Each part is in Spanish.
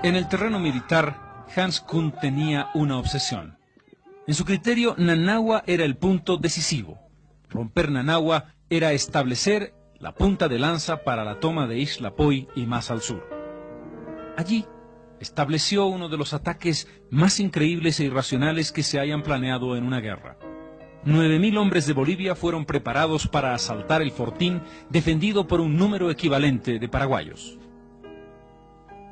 En el terreno militar, Hans Kuhn tenía una obsesión. En su criterio, Nanagua era el punto decisivo. Romper Nanagua era establecer la punta de lanza para la toma de Ixtlapoy y más al sur. Allí estableció uno de los ataques más increíbles e irracionales que se hayan planeado en una guerra. 9.000 hombres de Bolivia fueron preparados para asaltar el fortín defendido por un número equivalente de paraguayos.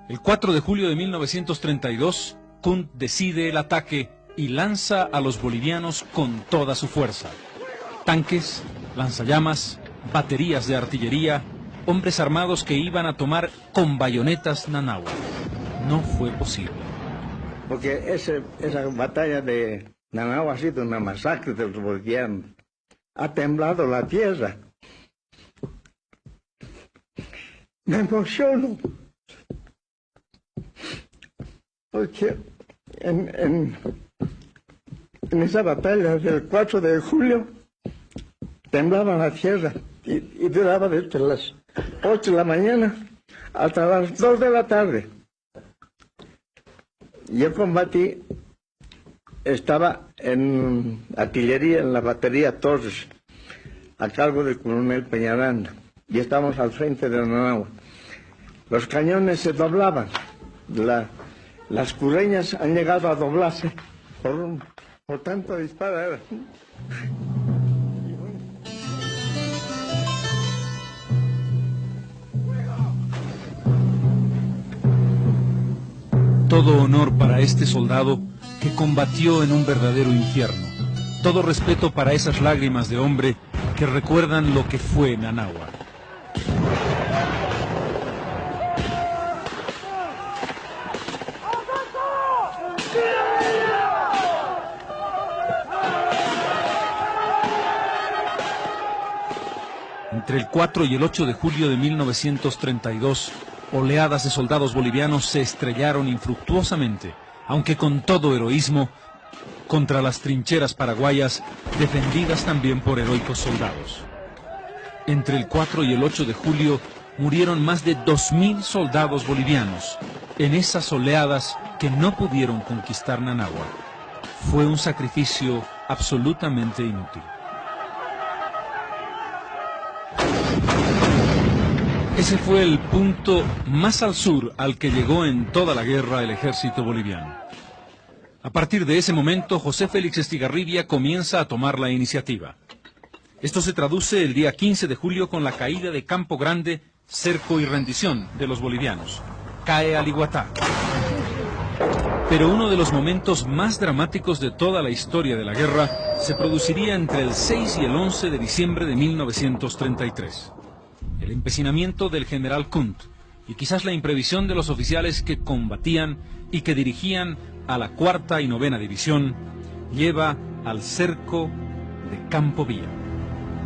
El 4 de julio de 1932, Kuhn decide el ataque y lanza a los bolivianos con toda su fuerza. Tanques, lanzallamas, baterías de artillería, hombres armados que iban a tomar con bayonetas Nanagua. No fue posible. Porque esa batalla de Nanagua ha sido una masacre de los bolivianos. Ha temblado la tierra. Me emociono. Porque en esa batalla del 4 de julio temblaba la tierra y duraba desde las 8 de la mañana hasta las 2 de la tarde. Yo combatí, estaba en artillería en la batería Torres, a cargo del coronel Peñaranda, y estábamos al frente de Nanagua. Los cañones se doblaban, las cureñas han llegado a doblarse por tanto disparar. Todo honor para este soldado que combatió en un verdadero infierno. Todo respeto para esas lágrimas de hombre que recuerdan lo que fue Nanagua. Entre el 4 y el 8 de julio de 1932, oleadas de soldados bolivianos se estrellaron infructuosamente, aunque con todo heroísmo, contra las trincheras paraguayas, defendidas también por heroicos soldados. Entre el 4 y el 8 de julio murieron más de 2.000 soldados bolivianos en esas oleadas que no pudieron conquistar Nanagua. Fue un sacrificio absolutamente inútil. Ese fue el punto más al sur al que llegó en toda la guerra el ejército boliviano. A partir de ese momento, José Félix Estigarribia comienza a tomar la iniciativa. Esto se traduce el día 15 de julio con la caída de Campo Grande, cerco y rendición de los bolivianos. Cae Aliguatá. Pero uno de los momentos más dramáticos de toda la historia de la guerra se produciría entre el 6 y el 11 de diciembre de 1933. El empecinamiento del general Kuhn y quizás la imprevisión de los oficiales que combatían y que dirigían a la 4ª y 9ª división lleva al cerco de Campo Villa,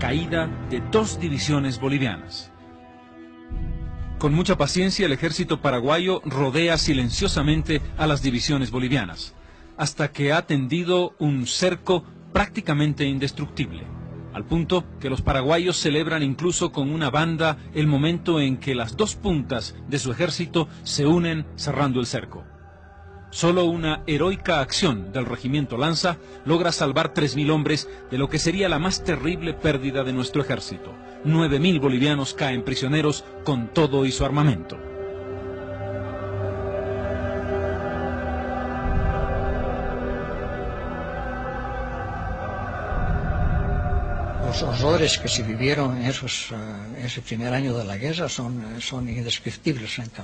caída de 2 divisiones bolivianas. Con mucha paciencia el ejército paraguayo rodea silenciosamente a las divisiones bolivianas, hasta que ha tendido un cerco prácticamente indestructible, al punto que los paraguayos celebran incluso con una banda el momento en que las 2 puntas de su ejército se unen cerrando el cerco. Solo una heroica acción del regimiento Lanza logra salvar 3.000 hombres de lo que sería la más terrible pérdida de nuestro ejército. 9.000 bolivianos caen prisioneros con todo y su armamento. Los horrores que se vivieron en ese primer año de la guerra son indescriptibles, francamente.